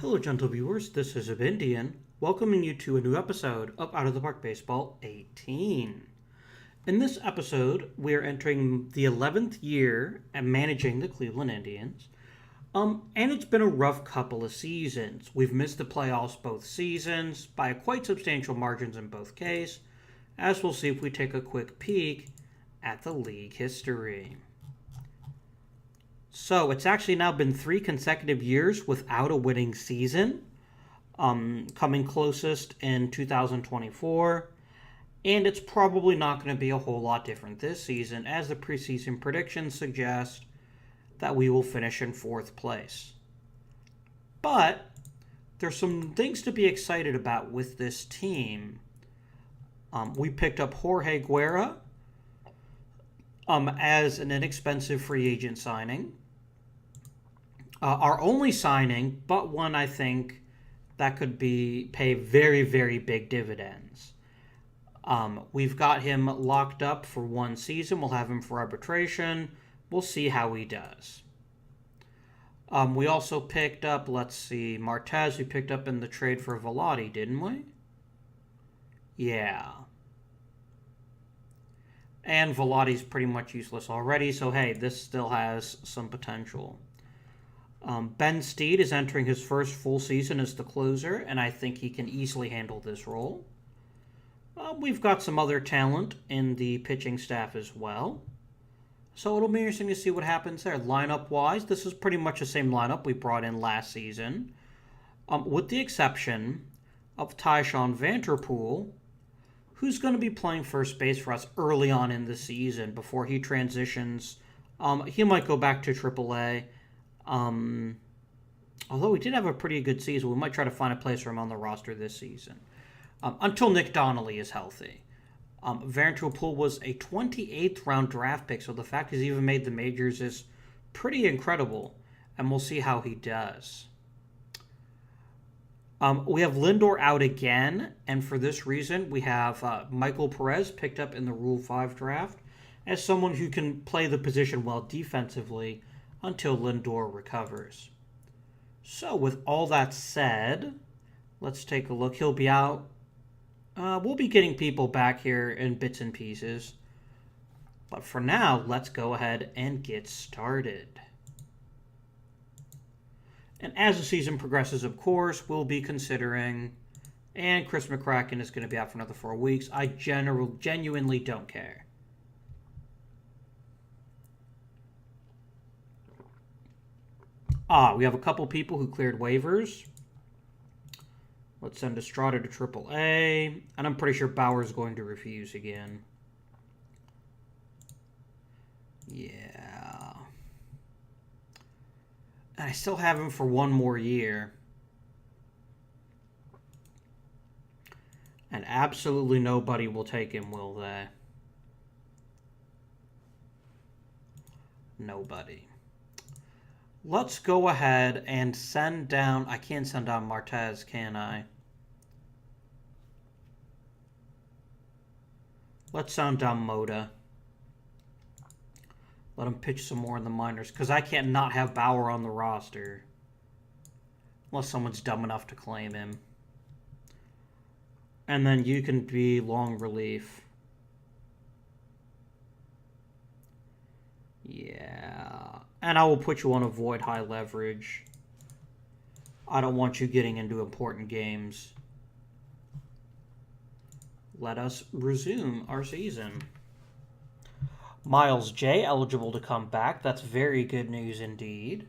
Hello, gentle viewers. This is Indian, welcoming you to a new episode of Out of the Park Baseball 18. In this episode, we are entering the 11th year and managing the Cleveland Indians. And it's been a rough couple of seasons. We've missed the playoffs both seasons by quite substantial margins in both cases, as we'll see if we take a quick peek at the league history. So it's actually now been 3 consecutive years without a winning season, coming closest in 2024. And it's probably not going to be a whole lot different this season, as the preseason predictions suggest that we will finish in 4th place. But there's some things to be excited about with this team. We picked up Jorge Guerra as an inexpensive free agent signing. Our only signing, but one I think that could pay very, very big dividends. We've got him locked up for 1 season. We'll have him for arbitration. We'll see how he does. We also picked up, Martez we picked up in the trade for Velotti, didn't we? Yeah. And Velotti's pretty much useless already, so hey, this still has some potential. Ben Steed is entering his first full season as the closer, and I think he can easily handle this role. We've got some other talent in the pitching staff as well. So it'll be interesting to see what happens there. Lineup-wise, this is pretty much the same lineup we brought in last season, with the exception of Tyshawn Vanterpool, who's going to be playing first base for us early on in the season before he transitions. He might go back to AAA. Although we did have a pretty good season, we might try to find a place for him on the roster this season. Until Nick Donnelly is healthy. Vanterpool was a 28th round draft pick, so the fact he's even made the majors is pretty incredible, and we'll see how he does. We have Lindor out again, and for this reason, we have Michael Perez picked up in the Rule 5 draft as someone who can play the position well defensively until Lindor recovers. So with all that said, let's take a look. He'll be out. We'll be getting people back here in bits and pieces. But for now, let's go ahead and get started. And as the season progresses, of course, we'll be considering, and Chris McCracken is going to be out for another 4 weeks. I genuinely don't care. We have a couple people who cleared waivers. Let's send Estrada to AAA. And I'm pretty sure Bauer's going to refuse again. Yeah. And I still have him for 1 more year. And absolutely nobody will take him, will they? Nobody. Let's go ahead and send down... I can't send down Martez, can I? Let's send down Moda. Let him pitch some more in the minors, because I can't not have Bauer on the roster. Unless someone's dumb enough to claim him. And then you can be long relief. Yeah. And I will put you on avoid high leverage. I don't want you getting into important games. Let us resume our season. Miles J. eligible to come back. That's very good news indeed.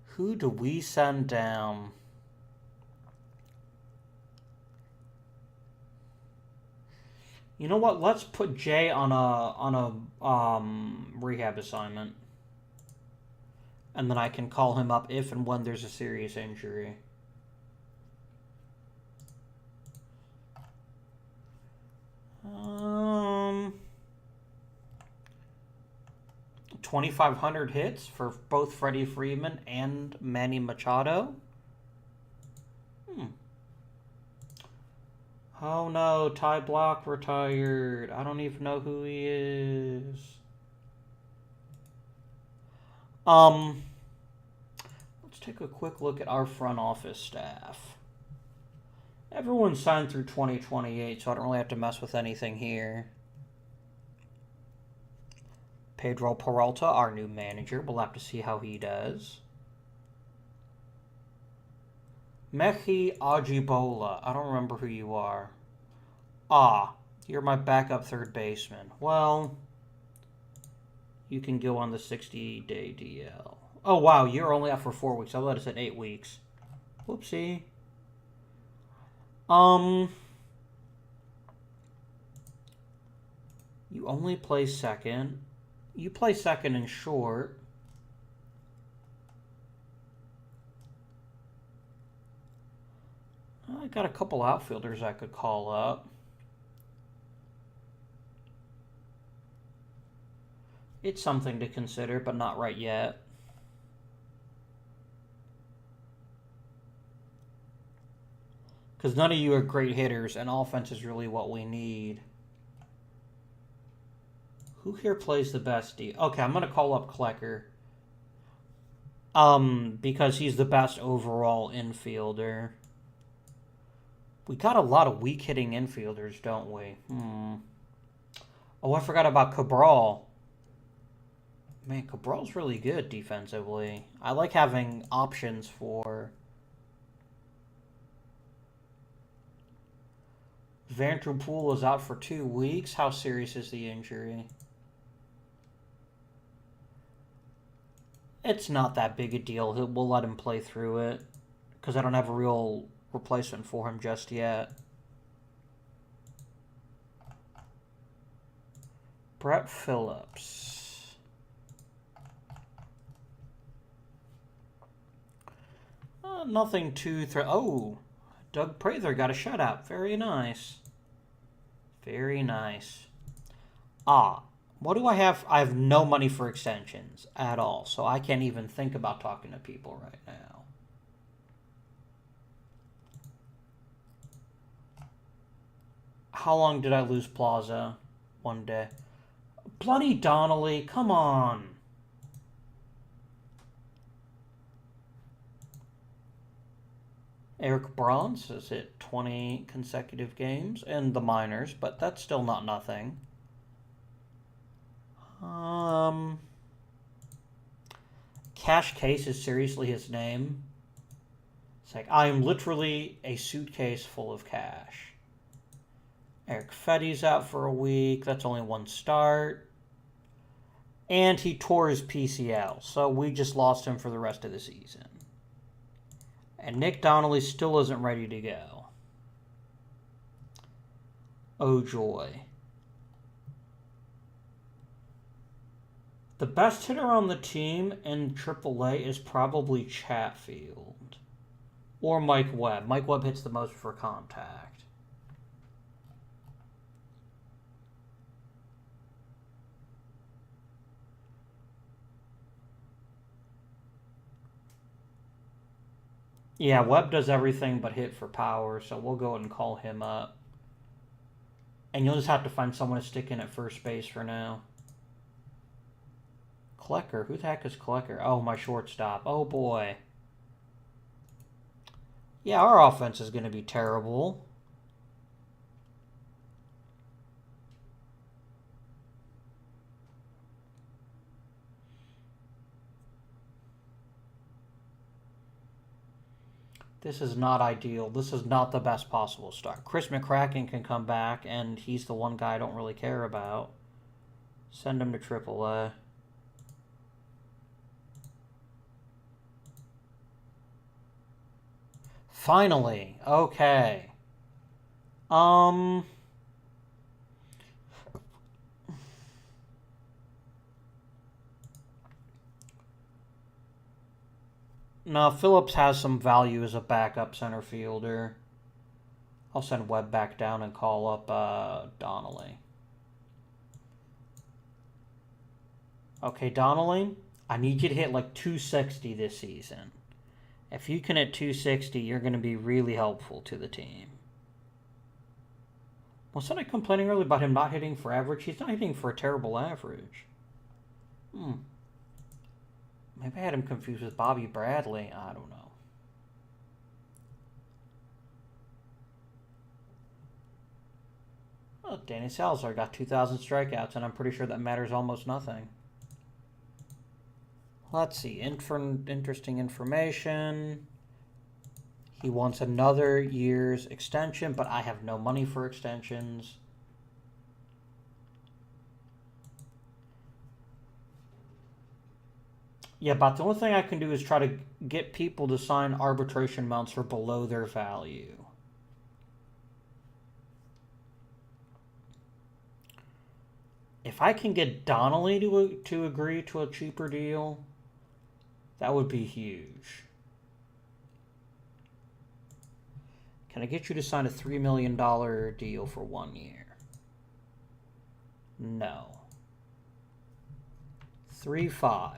Who do we send down? You know what? Let's put Jay on a rehab assignment. And then I can call him up if and when there's a serious injury. Um, 2,500 hits for both Freddie Freeman and Manny Machado. Oh no, Ty Block retired. I don't even know who he is. Let's take a quick look at our front office staff. Everyone signed through 2028, so I don't really have to mess with anything here. Pedro Peralta, our new manager. We'll have to see how he does. Mehi Ajibola. I don't remember who you are. Ah, you're my backup third baseman. Well, you can go on the 60-day DL. Oh, wow, you're only out for 4 weeks. I thought it said 8 weeks. Whoopsie. You only play second. You play second and short. I got a couple outfielders I could call up. It's something to consider, but not right yet. Because none of you are great hitters, and offense is really what we need. Who here plays the best D? Okay, I'm going to call up Klecker. Because he's the best overall infielder. We got a lot of weak-hitting infielders, don't we? Oh, I forgot about Cabral. Man, Cabral's really good defensively. I like having options for... Vanderpool is out for 2 weeks. How serious is the injury? It's not that big a deal. We'll let him play through it. Because I don't have a real replacement for him just yet. Brett Phillips. Nothing too... Oh! Doug Prather got a shutout. Very nice. Very nice. What do I have? I have no money for extensions at all, so I can't even think about talking to people right now. How long did I lose Plaza? 1 day. Bloody Donnelly, come on. Eric Bronze is at 20 consecutive games in the minors, but that's still not nothing. Cash Case is seriously his name. It's like, I am literally a suitcase full of cash. Eric Fetty's out for a week. That's only 1 start. And he tore his PCL, so we just lost him for the rest of the season. And Nick Donnelly still isn't ready to go. Oh, joy. The best hitter on the team in AAA is probably Chatfield. Or Mike Webb. Mike Webb hits the most for contact. Yeah, Webb does everything but hit for power, so we'll go ahead and call him up. And you'll just have to find someone to stick in at first base for now. Klecker. Who the heck is Klecker? Oh, my shortstop. Oh, boy. Yeah, our offense is going to be terrible. This is not ideal. This is not the best possible start. Chris McCracken can come back, and he's the one guy I don't really care about. Send him to AAA. Finally. Okay. Now, Phillips has some value as a backup center fielder. I'll send Webb back down and call up Donnelly. Okay, Donnelly, I need you to hit like 260 this season. If you can hit 260, you're going to be really helpful to the team. Wasn't I complaining earlier about him not hitting for average? He's not hitting for a terrible average. Maybe I had him confused with Bobby Bradley. I don't know. Well, Danny Salazar got 2,000 strikeouts, and I'm pretty sure that matters almost nothing. Let's see. Interesting information. He wants another year's extension, but I have no money for extensions. Yeah, but the only thing I can do is try to get people to sign arbitration amounts for below their value. If I can get Donnelly to agree to a cheaper deal, that would be huge. Can I get you to sign a $3 million deal for 1 year? No. 3.5.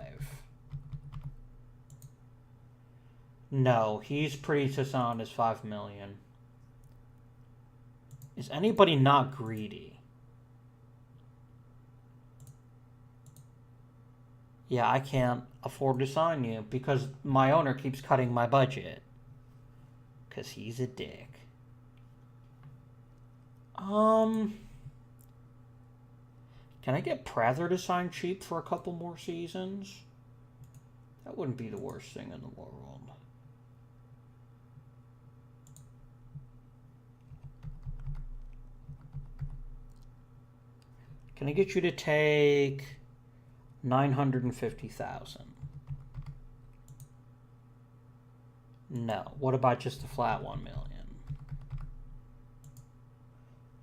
No, he's pretty to sign his $5 million. Is anybody not greedy? Yeah, I can't afford to sign you because my owner keeps cutting my budget. Because he's a dick. Can I get Prather to sign cheap for a couple more seasons? That wouldn't be the worst thing in the world. Can I get you to take 950,000? No. What about just a flat 1 million?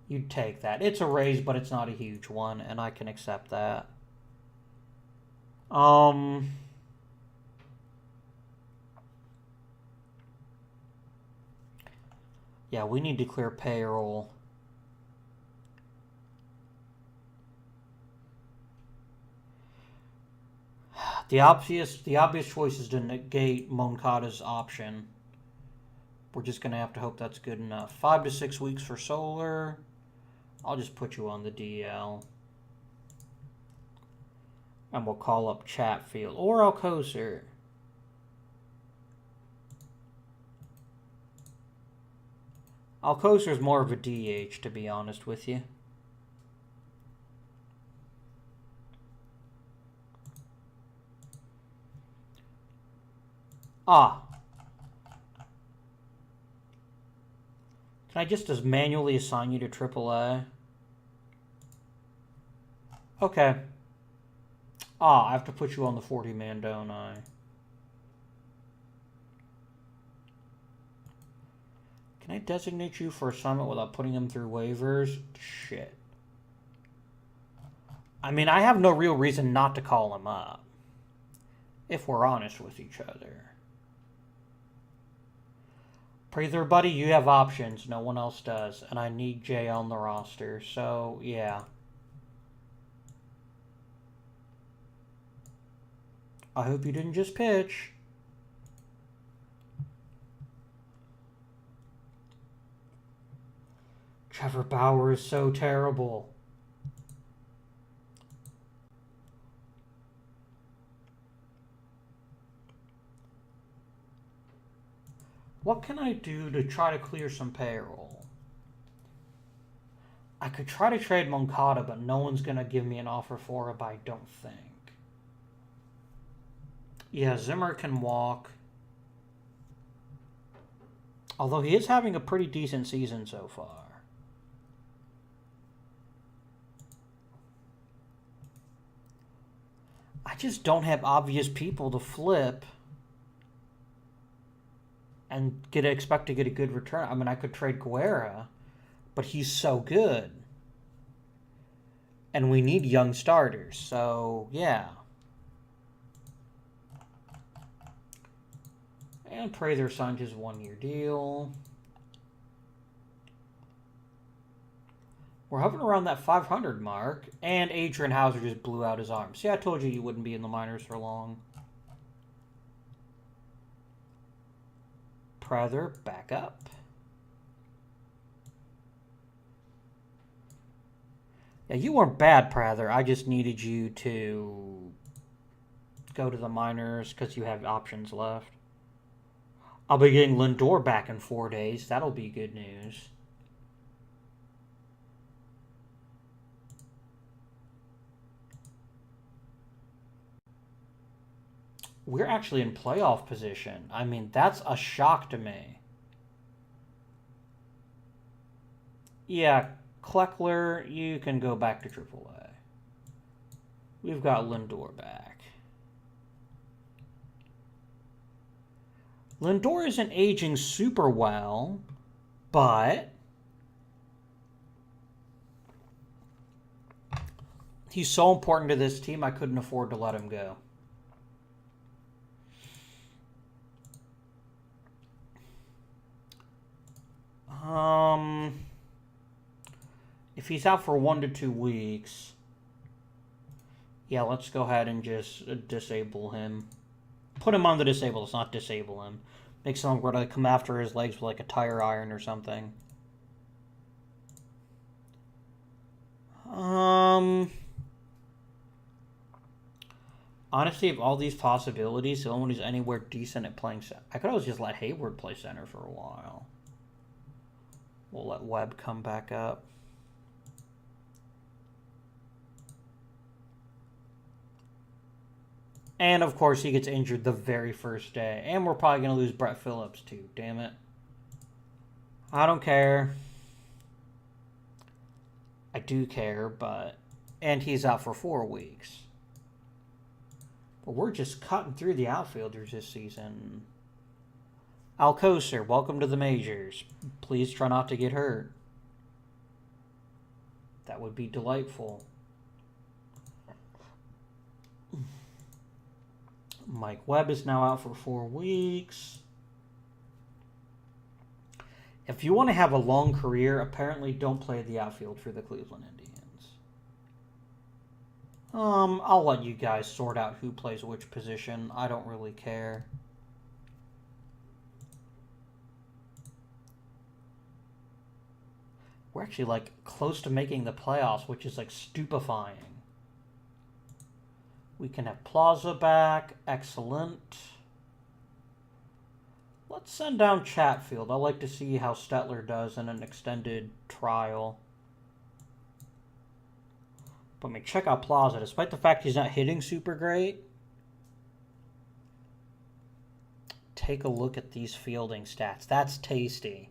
You'd take that. It's a raise, but it's not a huge one, and I can accept that. Yeah, we need to clear payroll. The obvious choice is to negate Moncada's option. We're just going to have to hope that's good enough. 5 to 6 weeks for Solar. I'll just put you on the DL. And we'll call up Chatfield or Alcocer. Alcocer's more of a DH, to be honest with you. Ah. Can I just manually assign you to AAA? Okay. Ah, I have to put you on the 40-man, don't I? Can I designate you for assignment without putting him through waivers? Shit. I mean, I have no real reason not to call him up. If we're honest with each other. Prather, buddy, you have options. No one else does. And I need Jay on the roster. So, yeah. I hope you didn't just pitch. Trevor Bauer is so terrible. What can I do to try to clear some payroll? I could try to trade Moncada, but no one's going to give me an offer for it, I don't think. Yeah, Zimmer can walk. Although he is having a pretty decent season so far. I just don't have obvious people to flip and expect to get a good return. I mean, I could trade Guerra, but he's so good. And we need young starters, so yeah. And Prather signed his 1-year deal. We're hovering around that 500 mark, and Adrian Hauser just blew out his arm. See, I told you wouldn't be in the minors for long. Prather, back up. Yeah, you weren't bad, Prather. I just needed you to go to the minors because you have options left. I'll be getting Lindor back in 4 days. That'll be good news. We're actually in playoff position. I mean, that's a shock to me. Yeah, Kleckler, you can go back to AAA. We've got Lindor back. Lindor isn't aging super well, but he's so important to this team, I couldn't afford to let him go. If he's out for 1 to 2 weeks, yeah, let's go ahead and just disable him. Put him on the disable. Let's not disable him. Make someone were to come after his legs with like a tire iron or something. Honestly, of all these possibilities, the only one who's anywhere decent at playing center, I could always just let Hayward play center for a while. We'll let Webb come back up. And, of course, he gets injured the very first day. And we're probably going to lose Brett Phillips, too. Damn it. I don't care. I do care, but... And he's out for 4 weeks. But we're just cutting through the outfielders this season. Alcocer, welcome to the majors. Please try not to get hurt. That would be delightful. Mike Webb is now out for 4 weeks. If you want to have a long career, apparently don't play the outfield for the Cleveland Indians. I'll let you guys sort out who plays which position. I don't really care. We're actually, like, close to making the playoffs, which is, like, stupefying. We can have Plaza back. Excellent. Let's send down Chatfield. I'd like to see how Stetler does in an extended trial. But I mean, check out Plaza. Despite the fact he's not hitting super great, take a look at these fielding stats. That's tasty.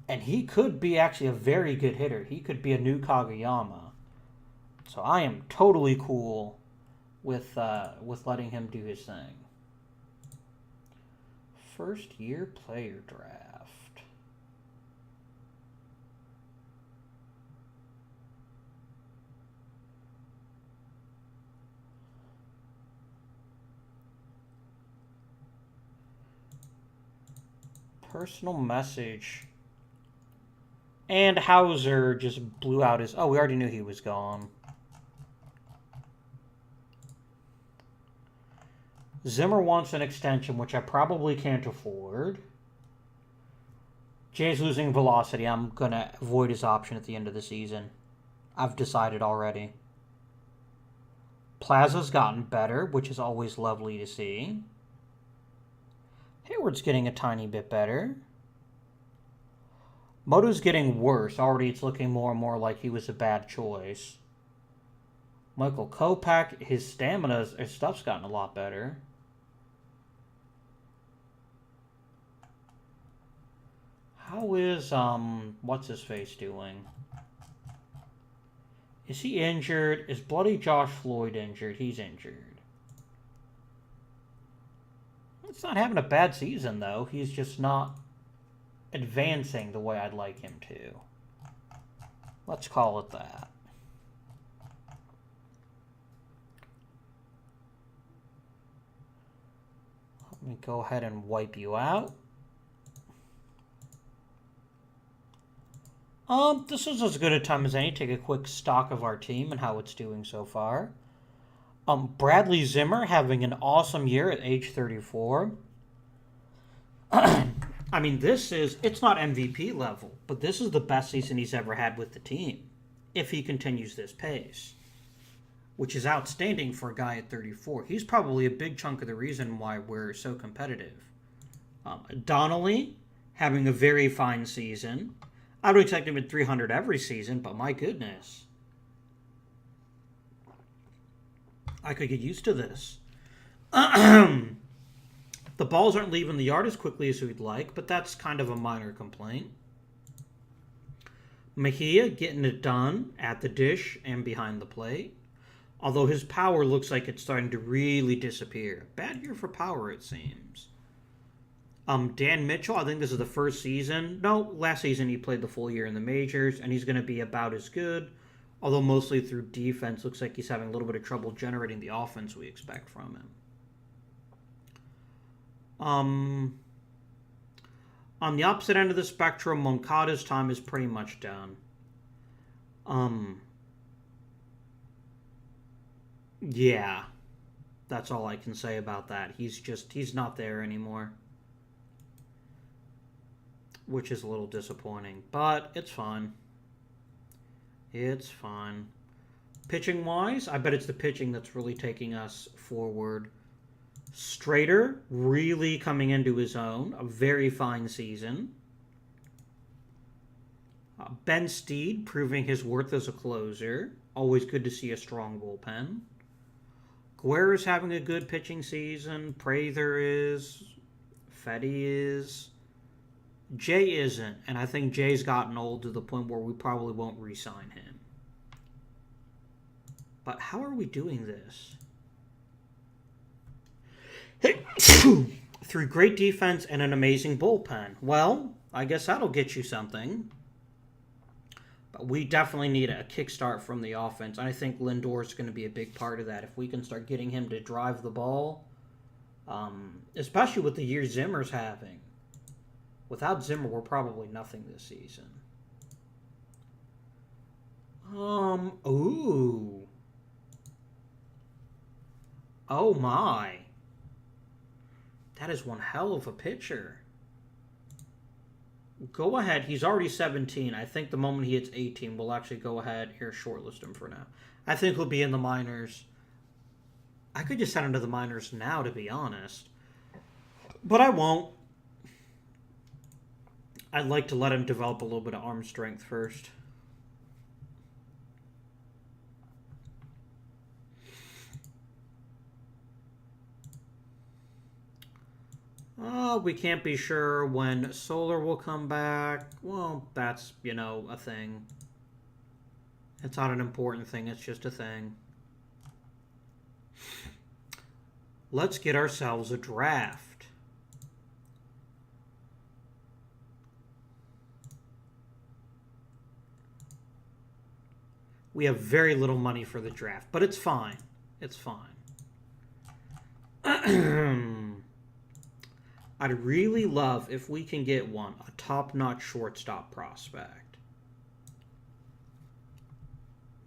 And he could be actually a very good hitter. He could be a new Kageyama. So I am totally cool with letting him do his thing. First year player draft. Personal message. And Hauser just blew out his... Oh, we already knew he was gone. Zimmer wants an extension, which I probably can't afford. Jay's losing velocity. I'm going to avoid his option at the end of the season. I've decided already. Plaza's gotten better, which is always lovely to see. Hayward's getting a tiny bit better. Moto's getting worse. Already it's looking more and more like he was a bad choice. Michael Kopech, his stamina, his stuff's gotten a lot better. How is, what's-his-face doing? Is he injured? Is Bloody Josh Floyd injured? He's injured. He's not having a bad season, though. He's just not advancing the way I'd like him to. Let's call it that. Let me go ahead and wipe you out. This is as good a time as any to take a quick stock of our team and how it's doing so far. Bradley Zimmer having an awesome year at age 34. I mean, it's not MVP level, but this is the best season he's ever had with the team, if he continues this pace. which is outstanding for a guy at 34. He's probably a big chunk of the reason why we're so competitive. Donnelly having a very fine season. I don't expect him at 300 every season, but my goodness. I could get used to this. The balls aren't leaving the yard as quickly as we'd like, but that's kind of a minor complaint. Mejia getting it done at the dish and behind the plate. Although his power looks like it's starting to really disappear. Bad year for power, it seems. Dan Mitchell, I think this is the first season. No, last season he played the full year in the majors, and he's going to be about as good. Although mostly through defense, looks like he's having a little bit of trouble generating the offense we expect from him. On the opposite end of the spectrum, Moncada's time is pretty much done. Yeah, that's all I can say about that. He's not there anymore, which is a little disappointing, but it's fine. It's fine. Pitching-wise, I bet it's the pitching that's really taking us forward. Strader really coming into his own. A very fine season. Ben Steed proving his worth as a closer. Always good to see a strong bullpen. Guerra's having a good pitching season. Prather is. Fetty is. Jay isn't, and I think Jay's gotten old to the point where we probably won't re-sign him. But how are we doing this? Through great defense and an amazing bullpen. Well, I guess that'll get you something. But we definitely need a kickstart from the offense. I think Lindor's going to be a big part of that. If we can start getting him to drive the ball, especially with the year Zimmer's having. Without Zimmer, we're probably nothing this season. Ooh. Oh my. That is one hell of a pitcher. Go ahead. He's already 17. I think the moment he hits 18, we'll actually go ahead here, shortlist him for now. I think he'll be in the minors. I could just send him to the minors now, to be honest. But I won't. I'd like to let him develop a little bit of arm strength first. We can't be sure when Solar will come back. Well, that's, a thing. It's not an important thing. It's just a thing. Let's get ourselves a draft. We have very little money for the draft, but it's fine. It's fine. I'd really love if we can get a top-notch shortstop prospect.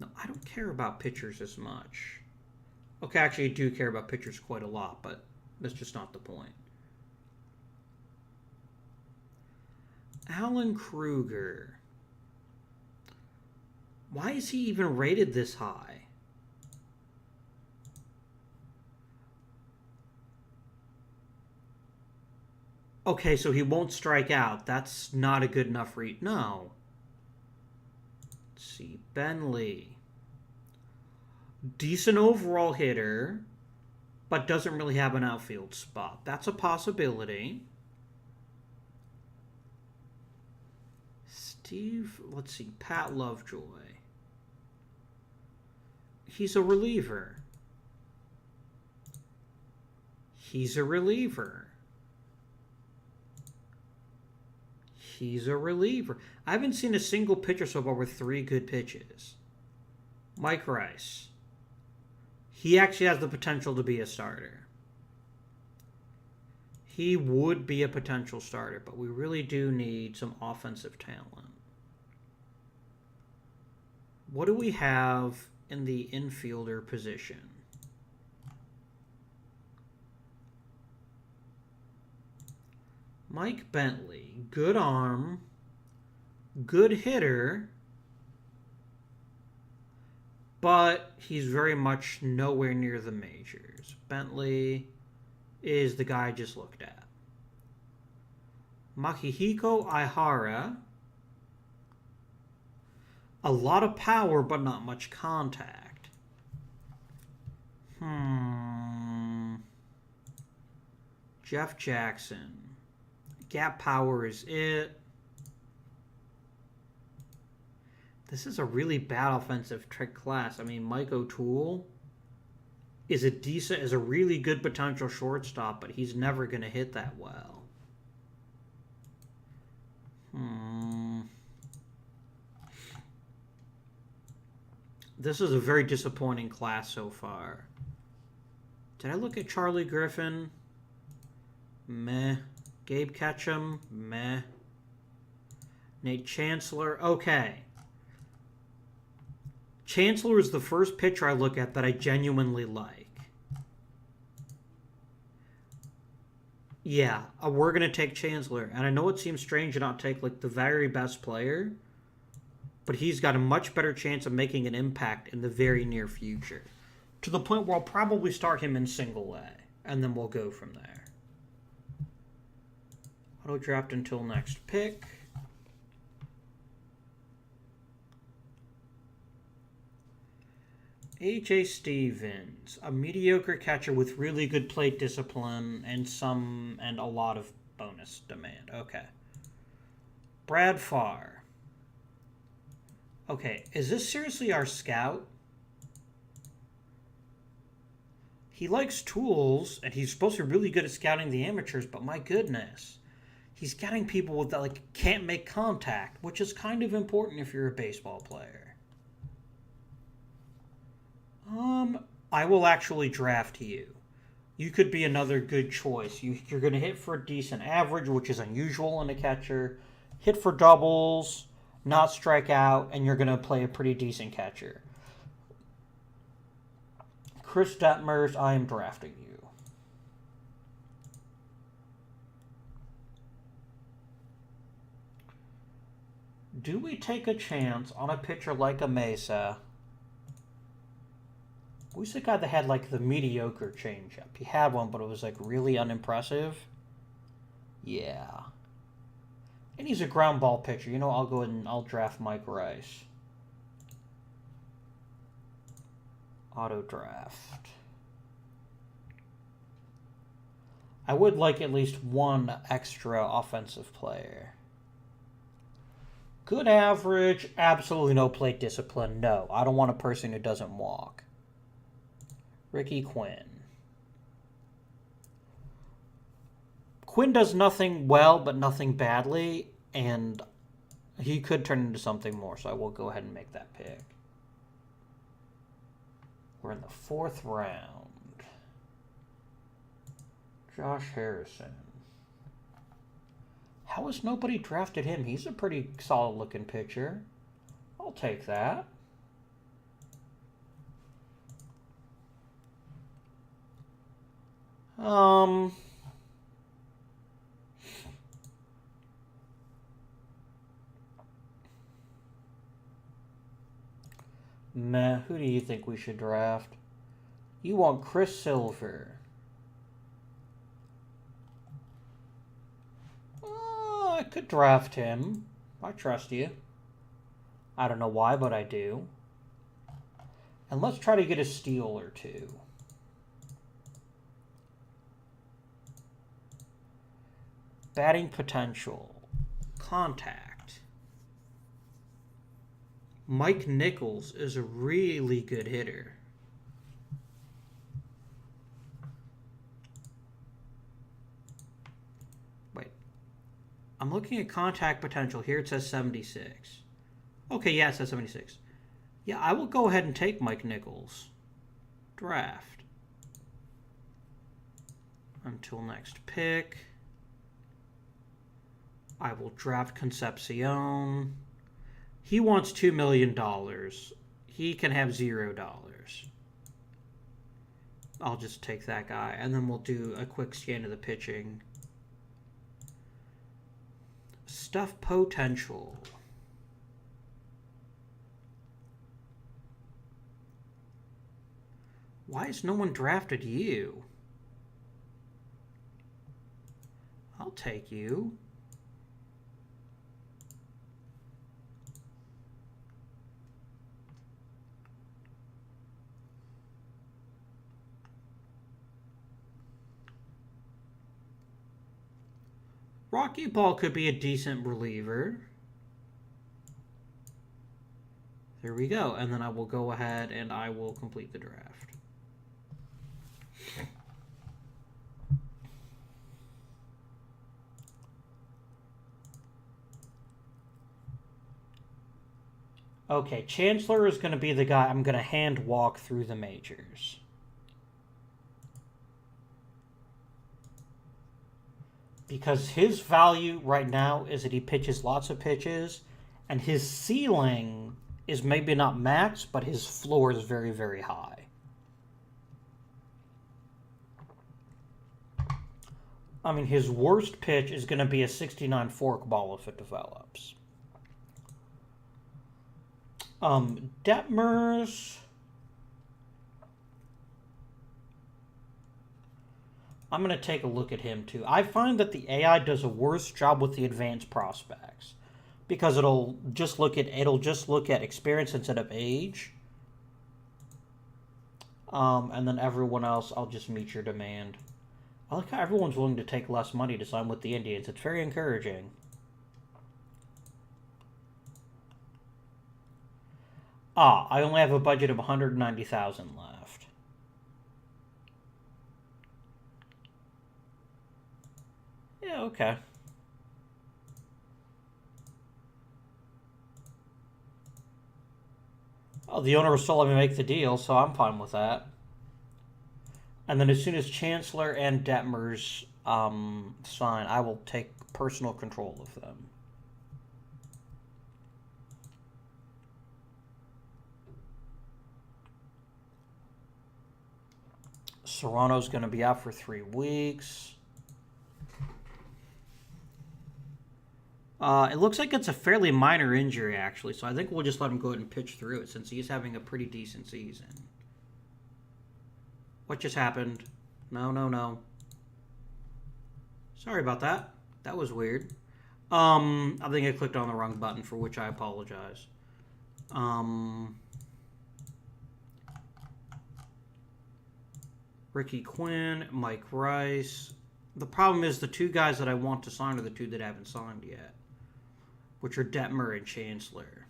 No, I don't care about pitchers as much. Okay, actually, I do care about pitchers quite a lot, but that's just not the point. Alan Kruger. Why is he even rated this high? Okay, so he won't strike out. That's not a good enough read. No. Let's see. Ben Lee. Decent overall hitter, but doesn't really have an outfield spot. That's a possibility. Let's see. Pat Lovejoy. He's a reliever. He's a reliever. He's a reliever. I haven't seen a single pitcher so far with 3 good pitches. Mike Rice. He actually has the potential to be a starter. He would be a potential starter, but we really do need some offensive talent. What do we have in the infielder position? Mike Bentley, good arm, good hitter. but he's very much nowhere near the majors. Bentley is the guy I just looked at. Makihiko Aihara. A lot of power, but not much contact. Jeff Jackson. Gap power is it. This is a really bad offensive trick class. I mean, Mike O'Toole is a really good potential shortstop, but he's never going to hit that well. This is a very disappointing class so far. Did I look at Charlie Griffin? Meh. Gabe Ketchum? Meh. Nate Chancellor? Okay. Chancellor is the first pitcher I look at that I genuinely like. Yeah, we're going to take Chancellor. And I know it seems strange to not take like the very best player, but he's got a much better chance of making an impact in the very near future. To the point where I'll probably start him in single A, and then we'll go from there. Auto draft until next pick. A.J. Stevens, a mediocre catcher with really good plate discipline and a lot of bonus demand. Okay. Brad Farr. Okay, is this seriously our scout? He likes tools, and he's supposed to be really good at scouting the amateurs, but my goodness. He's scouting people that like can't make contact, which is kind of important if you're a baseball player. I will actually draft you. You could be another good choice. You're going to hit for a decent average, which is unusual in a catcher. Hit for doubles, not strike out, and you're going to play a pretty decent catcher. Chris Detmers, I am drafting you. Do we take a chance on a pitcher like a Mesa? Who's the guy that had like the mediocre changeup? He had one, but it was like really unimpressive. Yeah. And he's a ground ball pitcher. You know, I'll go ahead and I'll draft Mike Rice. Auto draft. I would like at least one extra offensive player. Good average, absolutely no plate discipline. No, I don't want a person who doesn't walk. Ricky Quinn. Quinn does nothing well, but nothing badly, and he could turn into something more, so I will go ahead and make that pick. We're in the 4th round. Josh Harrison. How has nobody drafted him? He's a pretty solid-looking pitcher. I'll take that. Meh, who do you think we should draft? You want Chris Silver. I could draft him. I trust you. I don't know why, but I do. And let's try to get a steal or two. Batting potential. Contact. Mike Nichols is a really good hitter. Wait. I'm looking at contact potential. Here it says 76. Okay, yeah, it says 76. Yeah, I will go ahead and take Mike Nichols. Draft. Until next pick. I will draft Concepcion. He wants $2 million. He can have $0. I'll just take that guy, and then we'll do a quick scan of the pitching. Stuff potential. Why has no one drafted you? I'll take you. Rocky Ball could be a decent reliever. There we go. And then I will go ahead and I will complete the draft. Okay, Chancellor is going to be the guy I'm going to hand walk through the majors. Because his value right now is that he pitches lots of pitches, and his ceiling is maybe not max, but his floor is very, very high. I mean, his worst pitch is going to be a 69 forkball if it develops. Detmers. I'm going to take a look at him too. I find that the AI does a worse job with the advanced prospects because it'll just look at experience instead of age. And then everyone else, I'll just meet your demand. I like how everyone's willing to take less money to sign with the Indians. It's very encouraging. I only have a budget of $190,000 left. Yeah, okay. Oh, the owner will still let me make the deal, so I'm fine with that. And then as soon as Chancellor and Detmers sign, I will take personal control of them. Serrano's going to be out for 3 weeks. It looks like it's a fairly minor injury, actually, so I think we'll just let him go ahead and pitch through it since he's having a pretty decent season. What just happened? No. Sorry about that. That was weird. I think I clicked on the wrong button, for which I apologize. Ricky Quinn, Mike Rice. The problem is the 2 guys that I want to sign are the 2 that haven't signed yet, which are Detmer and Chancellor.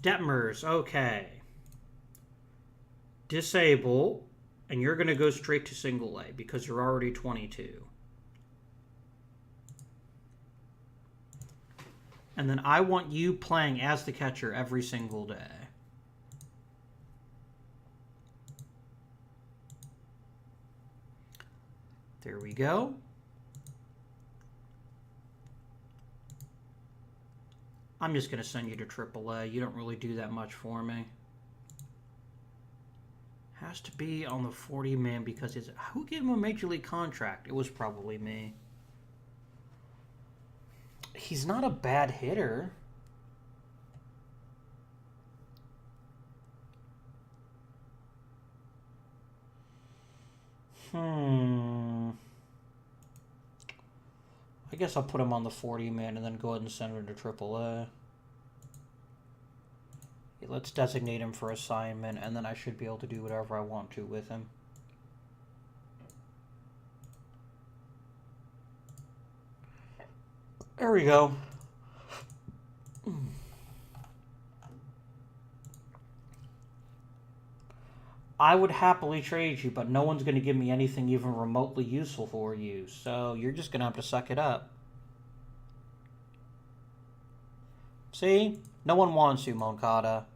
Detmers, okay. Disable, and you're going to go straight to single A because you're already 22. And then I want you playing as the catcher every single day. There we go. I'm just going to send you to AAA. You don't really do that much for me. Has to be on the 40-man because it's... Who gave him a Major League contract? It was probably me. He's not a bad hitter. I guess I'll put him on the 40-man and then go ahead and send him to AAA. Let's designate him for assignment, and then I should be able to do whatever I want to with him. There we go. I would happily trade you, but no one's going to give me anything even remotely useful for you, so you're just going to have to suck it up. See? No one wants you, Moncada.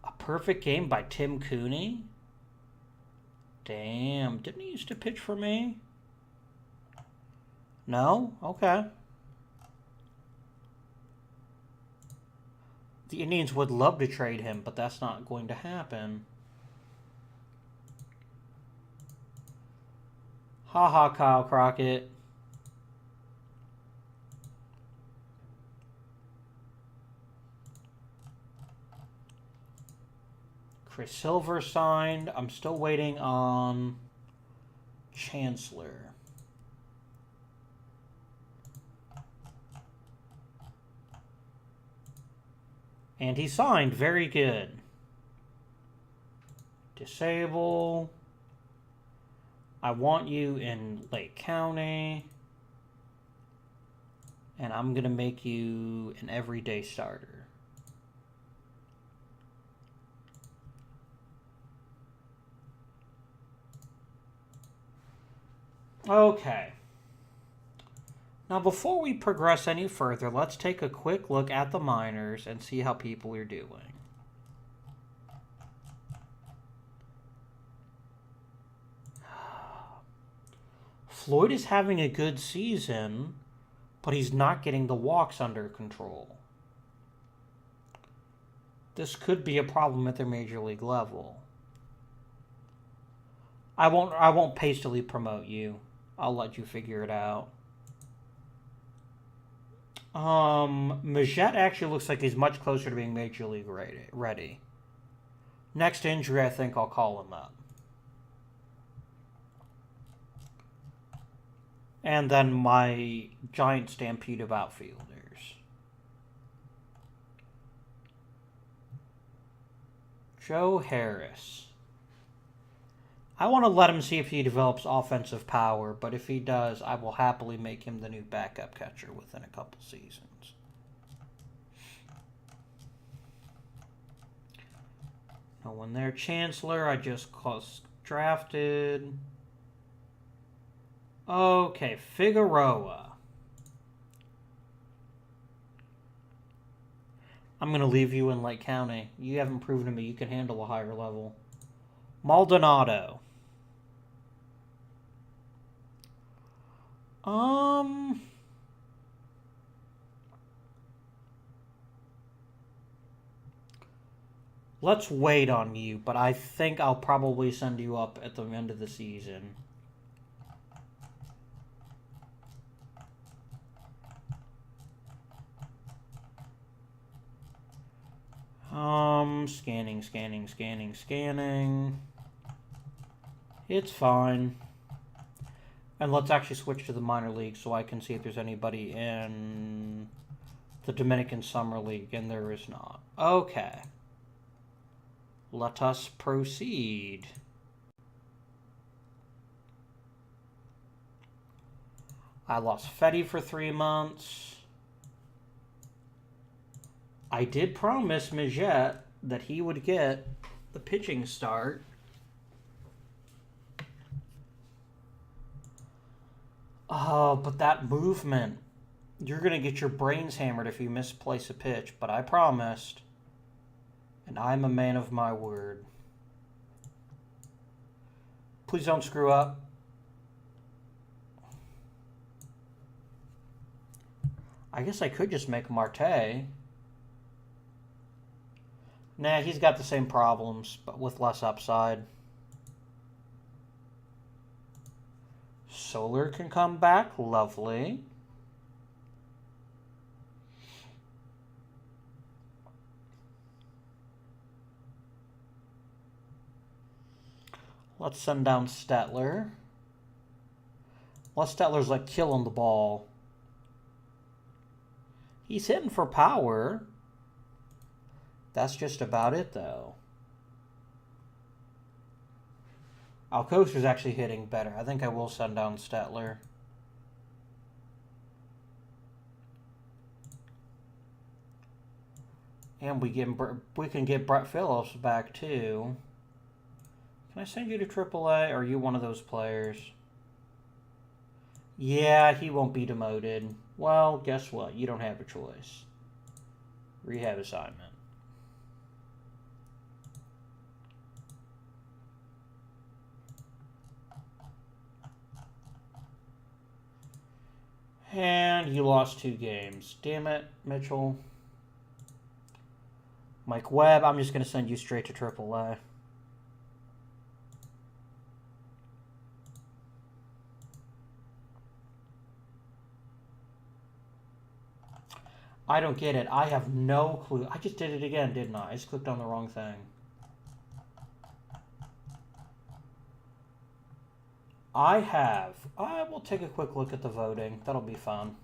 A perfect game by Tim Cooney? Damn, didn't he used to pitch for me? No? Okay. The Indians would love to trade him, but that's not going to happen. Ha ha, Kyle Crockett. Chris Silver signed. I'm still waiting on Chancellor. And he signed. Very good. Disable. I want you in Lake County. And I'm going to make you an everyday starter. Okay. Now, before we progress any further, let's take a quick look at the minors and see how people are doing. Floyd is having a good season, but he's not getting the walks under control. This could be a problem at the major league level. I won't hastily promote you. I'll let you figure it out. Majette actually looks like he's much closer to being major league ready. Next injury, I think I'll call him up. And then my giant stampede of outfielders. Joe Harris. I want to let him see if he develops offensive power, but if he does, I will happily make him the new backup catcher within a couple seasons. No one there. Chancellor, I just drafted. Okay, Figueroa. I'm going to leave you in Lake County. You haven't proven to me you can handle a higher level. Maldonado. Let's wait on you, but I think I'll probably send you up at the end of the season. Scanning. It's fine. And let's actually switch to the minor league so I can see if there's anybody in the Dominican Summer League, and there is not. Okay. Let us proceed. I lost Fetty for 3 months. I did promise Majette that he would get the pitching start. Oh, but that movement. You're going to get your brains hammered if you misplace a pitch, but I promised. And I'm a man of my word. Please don't screw up. I guess I could just make Marte. Nah, he's got the same problems, but with less upside. Solar can come back. Lovely. Let's send down Stetler. Unless Stetler's like killing the ball. He's hitting for power. That's just about it, though. Alcocer's actually hitting better. I think I will send down Stetler. And we can get Brett Phillips back, too. Can I send you to AAA, or are you one of those players? Yeah, he won't be demoted. Well, guess what? You don't have a choice. Rehab assignment. And you lost 2 games. Damn it, Mitchell. Mike Webb, I'm just going to send you straight to AAA. I don't get it. I have no clue. I just did it again, didn't I? I just clicked on the wrong thing. I will take a quick look at the voting. That'll be fun.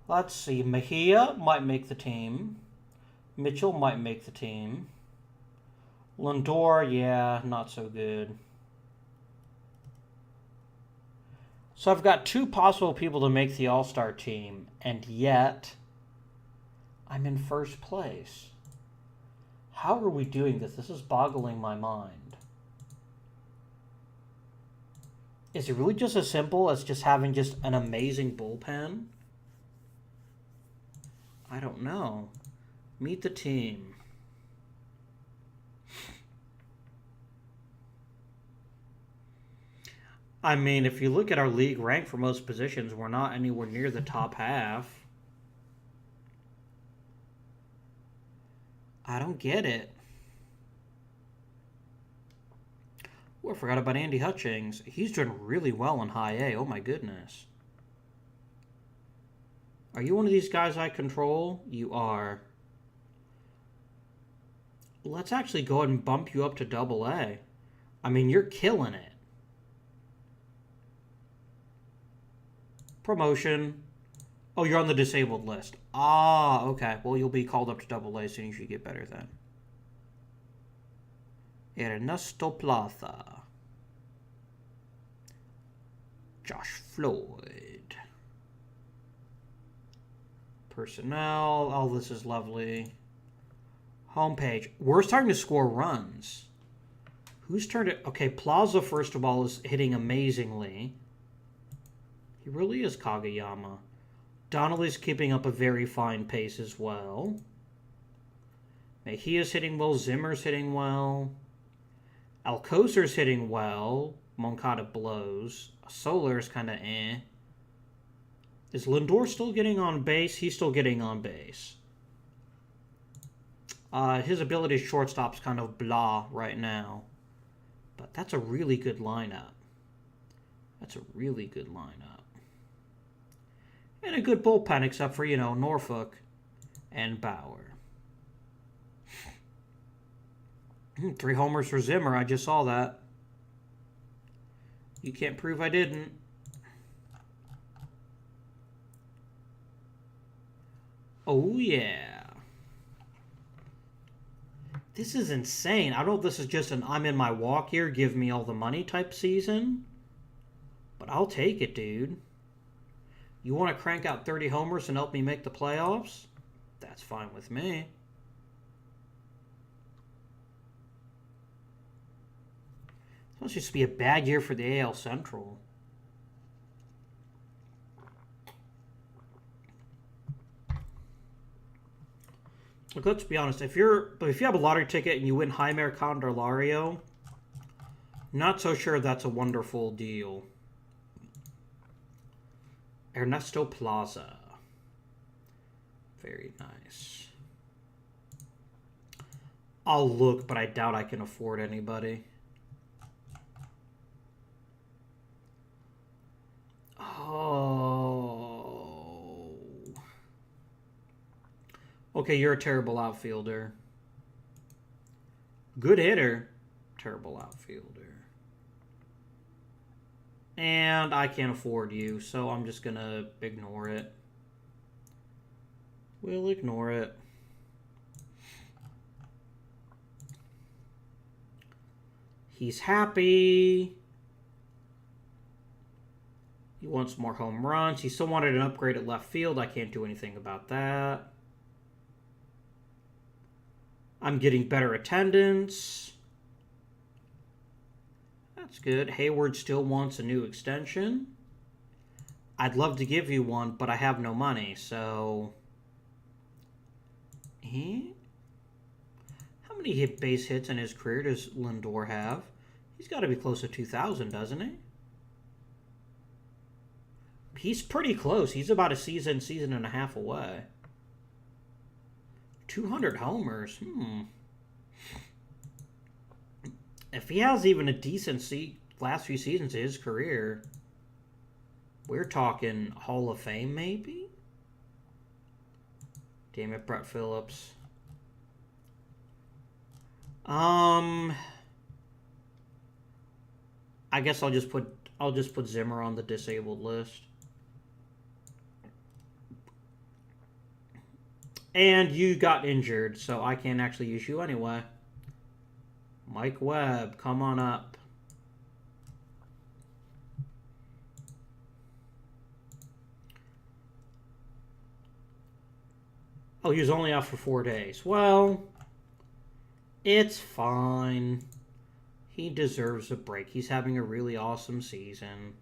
Let's see. Mejia might make the team. Mitchell might make the team. Lindor, yeah, not so good. So I've got 2 possible people to make the All-Star team, and yet I'm in first place. How are we doing this? This is boggling my mind. Is it really just as simple as just having just an amazing bullpen? I don't know. Meet the team. I mean, if you look at our league rank for most positions, we're not anywhere near the top half. I don't get it. Oh, I forgot about Andy Hutchings. He's doing really well in high A. Oh my goodness. Are you one of these guys I control? You are. Let's actually go ahead and bump you up to double A. I mean, you're killing it. Promotion. Oh, you're on the disabled list. Ah, okay. Well, you'll be called up to double A as soon as you get better then. Ernesto Plaza. Josh Floyd. Personnel. Oh, this is lovely. Homepage. We're starting to score runs. Who's turned it? Okay, Plaza, first of all, is hitting amazingly. He really is Kageyama. Donnelly's keeping up a very fine pace as well. Mejia's hitting well. Zimmer's hitting well. Alcocer's hitting well. Moncada blows. Solar's kind of eh. Is Lindor still getting on base? He's still getting on base. His ability as shortstop's kind of blah right now. But that's a really good lineup. That's a really good lineup. And a good bullpen, except for, Norfolk and Bauer. 3 homers for Zimmer. I just saw that. You can't prove I didn't. Oh, yeah. This is insane. I don't know if this is just an I'm in my walk year, give me all the money type season. But I'll take it, dude. You want to crank out 30 homers and help me make the playoffs? That's fine with me. This must just be a bad year for the AL Central. Look, let's be honest. If you have a lottery ticket and you win Jaime Candelario, not so sure that's a wonderful deal. Ernesto Plaza. Very nice. I'll look, but I doubt I can afford anybody. Oh. Okay, you're a terrible outfielder. Good hitter. Terrible outfielder. And I can't afford you, so I'm just going to ignore it. We'll ignore it. He's happy. He wants more home runs. He still wanted an upgrade at left field. I can't do anything about that. I'm getting better attendance. That's good. Hayward still wants a new extension. I'd love to give you one, but I have no money, so... How many base hits in his career does Lindor have? He's got to be close to 2,000, doesn't he? He's pretty close. He's about a season and a half away. 200 homers. If he has even a decent last few seasons of his career, we're talking Hall of Fame, maybe? Damn it, Brett Phillips. I guess I'll just put Zimmer on the disabled list. And you got injured, so I can't actually use you anyway. Mike Webb, come on up. Oh, he was only out for 4 days. Well, it's fine. He deserves a break. He's having a really awesome season.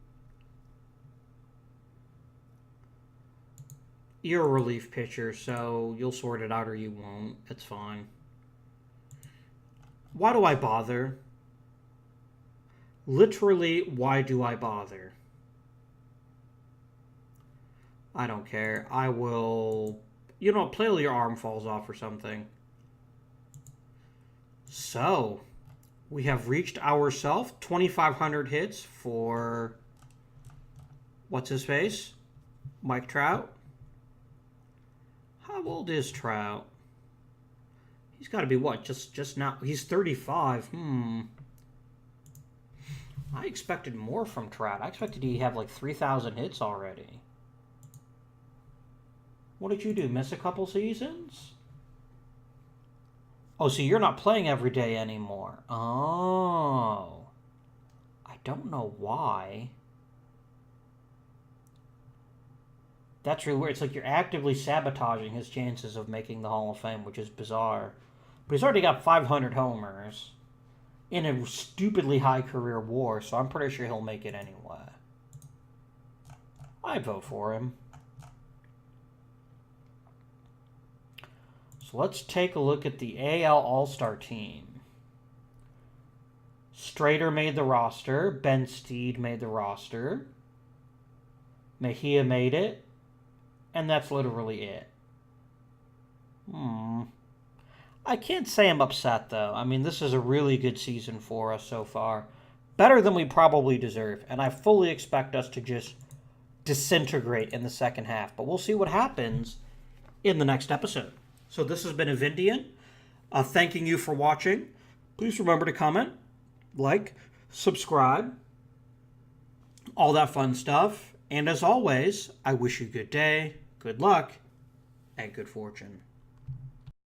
You're a relief pitcher, so you'll sort it out or you won't. It's fine. Why do I bother? Literally, why do I bother? I don't care. I will... You know, play till your arm falls off or something. So, we have reached ourselves 2,500 hits for... What's his face? Mike Trout. How old is Trout? He's got to be what? Just now. He's 35. I expected more from Trout. I expected he'd have like 3,000 hits already. What did you do? Miss a couple seasons? Oh, so you're not playing every day anymore. Oh. I don't know why. That's really weird. It's like you're actively sabotaging his chances of making the Hall of Fame, which is bizarre. But he's already got 500 homers in a stupidly high career WAR, so I'm pretty sure he'll make it anyway. I'd vote for him. So let's take a look at the AL All-Star team. Strader made the roster. Ben Steed made the roster. Mejia made it. And that's literally it. I can't say I'm upset, though. I mean, this is a really good season for us so far. Better than we probably deserve. And I fully expect us to just disintegrate in the second half. But we'll see what happens in the next episode. So this has been Avindian. Thanking you for watching. Please remember to comment, like, subscribe, all that fun stuff. And as always, I wish you good day, good luck, and good fortune.